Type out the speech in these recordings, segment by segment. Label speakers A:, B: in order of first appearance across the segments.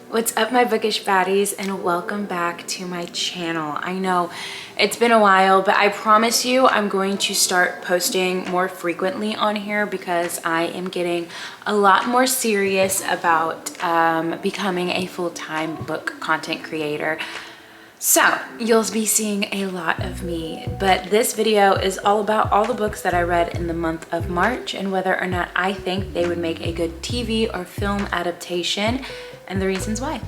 A: What's up, my bookish baddies, and welcome back to my channel. I know it's been a while, but I promise you I'm going to start posting more frequently on here because I am getting a lot more serious about becoming a full-time book content creator. So you'll be seeing a lot of me, but this video is all about all the books that I read in the month of March and whether or not I think they would make a good TV or film adaptation and the reasons why.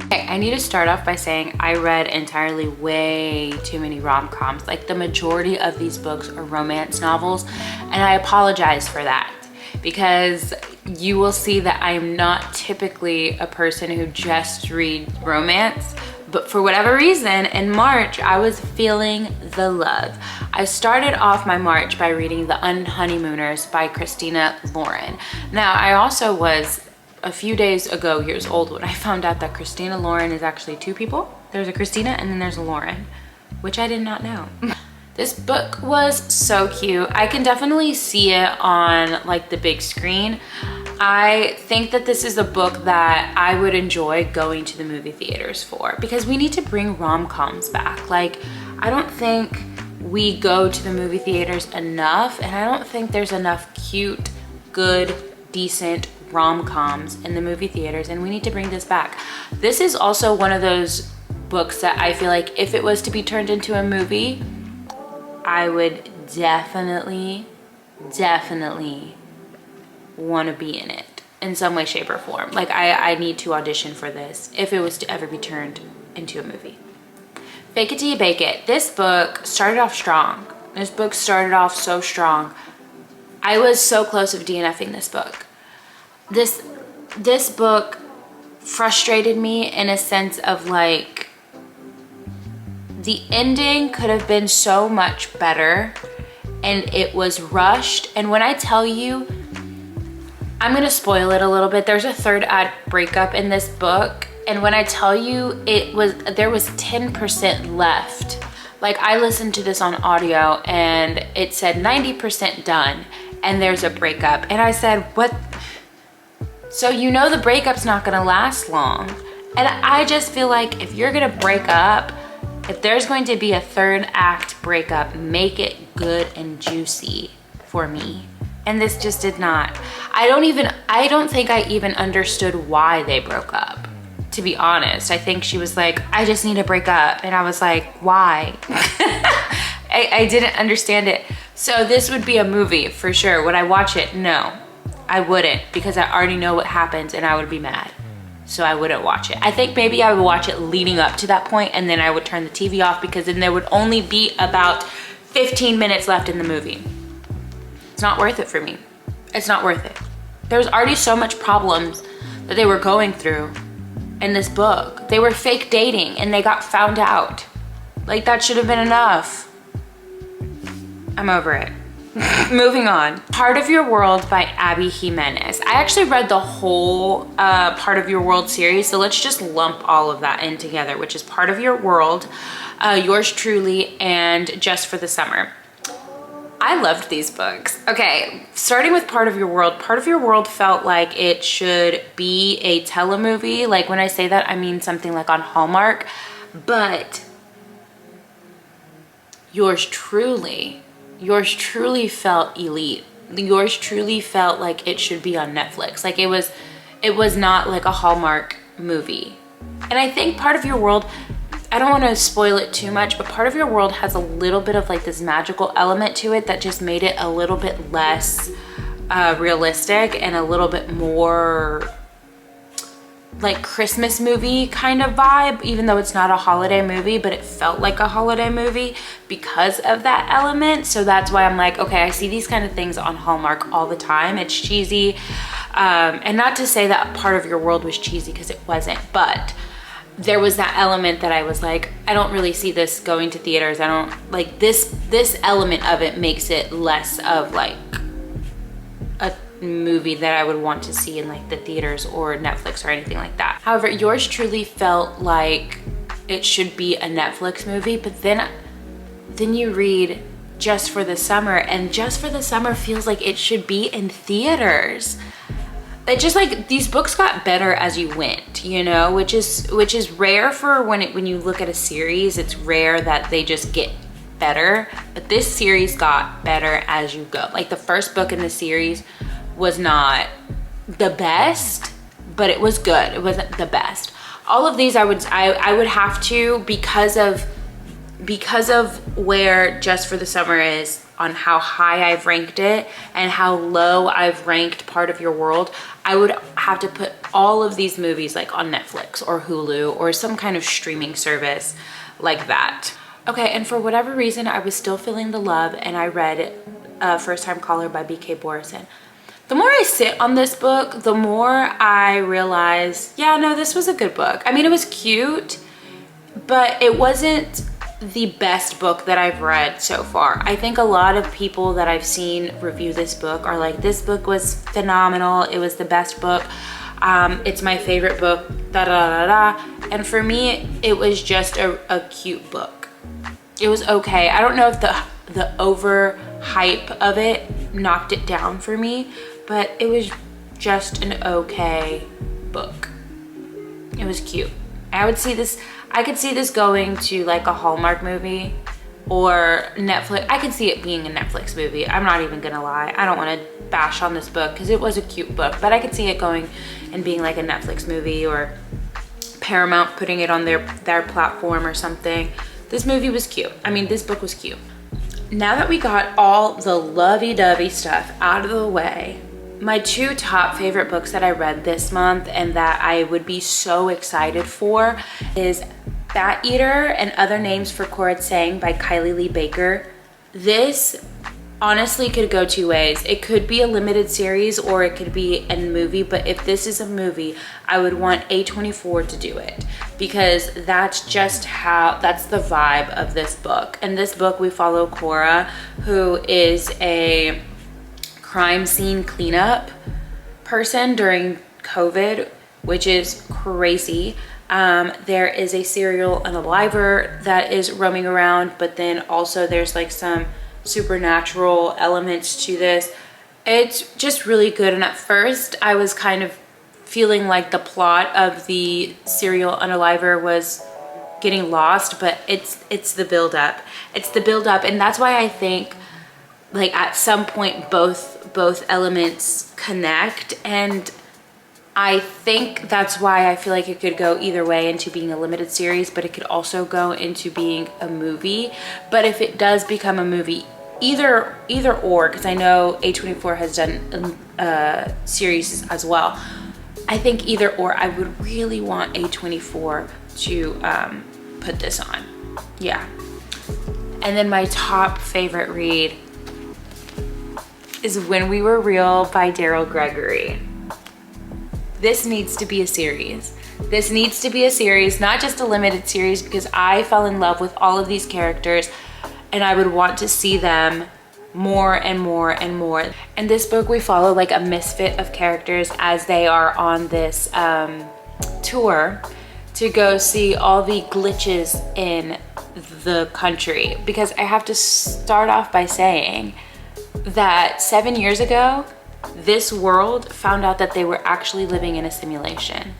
A: Okay, I need to start off by saying I read entirely way too many rom-coms. Like, the majority of these books are romance novels, and I apologize for that because you will see that I am not typically a person who just reads romance. But for whatever reason, in March, I was feeling the love. I started off my March by reading The Unhoneymooners by Christina Lauren. Now, I also was a few days ago years old when I found out that Christina Lauren is actually two people. There's a Christina and then there's a Lauren, which I did not know. This book was so cute. I can definitely see it on like the big screen. I think that this is a book that I would enjoy going to the movie theaters for because we need to bring rom-coms back. Like, I don't think we go to the movie theaters enough, and I don't think there's enough cute, good, decent rom-coms in the movie theaters, and we need to bring this back. This is also one of those books that I feel like if it was to be turned into a movie, I would definitely want to be in it in some way, shape, or form. Like, I need to audition for this if it was to ever be turned into a movie. Fake it till you bake it. This book started off strong. This book started off so strong. I was so close of DNFing this book. This book frustrated me in a sense of like, the ending could have been so much better and it was rushed. And when I tell you, I'm gonna spoil it a little bit. There's a third act breakup in this book. And when I tell you there was 10% left. Like, I listened to this on audio and it said 90% done and there's a breakup. And I said, what? So you know the breakup's not gonna last long. And I just feel like if you're gonna break up, if there's going to be a third act breakup, make it good and juicy for me. And this just did not. I don't think I even understood why they broke up, to be honest. I think she was like, I just need to break up. And I was like, why? I didn't understand it. So this would be a movie for sure. Would I watch it? No, I wouldn't, because I already know what happens and I would be mad. So I wouldn't watch it. I think maybe I would watch it leading up to that point and then I would turn the TV off because then there would only be about 15 minutes left in the movie. It's not worth it for me. It's not worth it. There's already so much problems that they were going through in this book. They were fake dating and they got found out. Like, that should have been enough. I'm over it. Moving on. Part of Your World by Abby Jimenez. I actually read the whole Part of Your World series, so let's just lump all of that in together, which is Part of Your World, Yours Truly, and Just for the Summer. I loved these books. Okay, starting with Part of Your World felt like it should be a telemovie. Like, when I say that, I mean something like on Hallmark, but Yours Truly felt elite. Yours Truly felt like it should be on Netflix. Like, it was not like a Hallmark movie. And I think Part of Your World, I don't want to spoil it too much, but Part of Your World has a little bit of like this magical element to it that just made it a little bit less realistic and a little bit more like Christmas movie kind of vibe, even though it's not a holiday movie, but it felt like a holiday movie because of that element. So that's why I'm like, okay, I see these kind of things on Hallmark all the time. It's cheesy. And not to say that Part of Your World was cheesy, because it wasn't, but there was that element that I was like, I don't really see this going to theaters. I don't like this element of it makes it less of like a movie that I would want to see in like the theaters or Netflix or anything like that. However, Yours Truly felt like it should be a Netflix movie, but then then you read Just for the Summer, and Just for the Summer feels like it should be in theaters. It just like, these books got better as you went, you know, which is rare for when you look at a series. It's rare that they just get better, but this series got better as you go. Like the first book in the series was not the best, but it was good. It wasn't the best. All of these I would have to, because of where Just for the Summer is on how high I've ranked it and how low I've ranked Part of Your World, I would have to put all of these movies like on Netflix or Hulu or some kind of streaming service like that. Okay, and for whatever reason, I was still feeling the love, and I read First Time Caller by B.K. Borison. The more I sit on this book, the more I realize, yeah, no, this was a good book. I mean, it was cute, but it wasn't the best book that I've read so far. I think a lot of people that I've seen review this book are like, this book was phenomenal. It was the best book. It's my favorite book, da da da da. And for me, it was just a cute book. It was okay. I don't know if the over hype of it knocked it down for me, but it was just an okay book. It was cute. I could see this going to like a Hallmark movie or Netflix. I could see it being a Netflix movie. I'm not even gonna lie. I don't wanna bash on this book because it was a cute book, but I could see it going and being like a Netflix movie or Paramount putting it on their platform or something. This movie was cute. I mean, this book was cute. Now that we got all the lovey-dovey stuff out of the way, my two top favorite books that I read this month and that I would be so excited for is Bat Eater and Other Names for Chord Sang by Kylie Lee Baker. This honestly could go two ways. It could be a limited series or it could be a movie, but if this is a movie, I would want A24 to do it because that's the vibe of this book. In this book, we follow Cora, who is a crime scene cleanup person during COVID, which is crazy. There is a serial unaliver that is roaming around, but then also there's like some supernatural elements to this. It's just really good, and at first I was kind of feeling like the plot of the serial unaliver was getting lost, but it's the build up. It's the build up, and that's why I think like at some point both elements connect, and I think that's why I feel like it could go either way into being a limited series, but it could also go into being a movie. But if it does become a movie, either or, because I know A24 has done series as well. I think either or, I would really want A24 to put this on. Yeah. And then my top favorite read is When We Were Real by Daryl Gregory. This needs to be a series. This needs to be a series, not just a limited series, because I fell in love with all of these characters and I would want to see them more and more and more. In this book, we follow like a misfit of characters as they are on this tour to go see all the glitches in the country. Because I have to start off by saying that 7 years ago, this world found out that they were actually living in a simulation.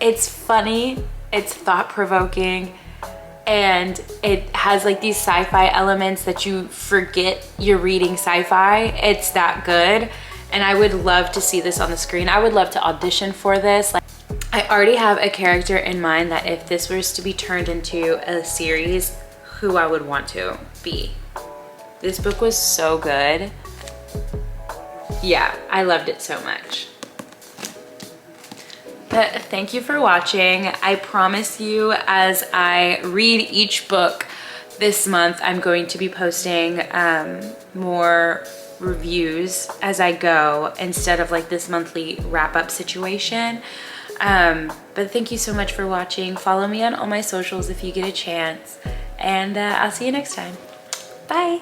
A: It's funny, it's thought-provoking, and it has like these sci-fi elements that you forget you're reading sci-fi. It's that good, and I would love to see this on the screen. I would love to audition for this. Like, I already have a character in mind that if this was to be turned into a series, who I would want to be. This book was so good. Yeah, I loved it so much. But thank you for watching. I promise you, as I read each book this month, I'm going to be posting more reviews as I go instead of like this monthly wrap-up situation. But thank you so much for watching. Follow me on all my socials if you get a chance, and I'll see you next time. Bye.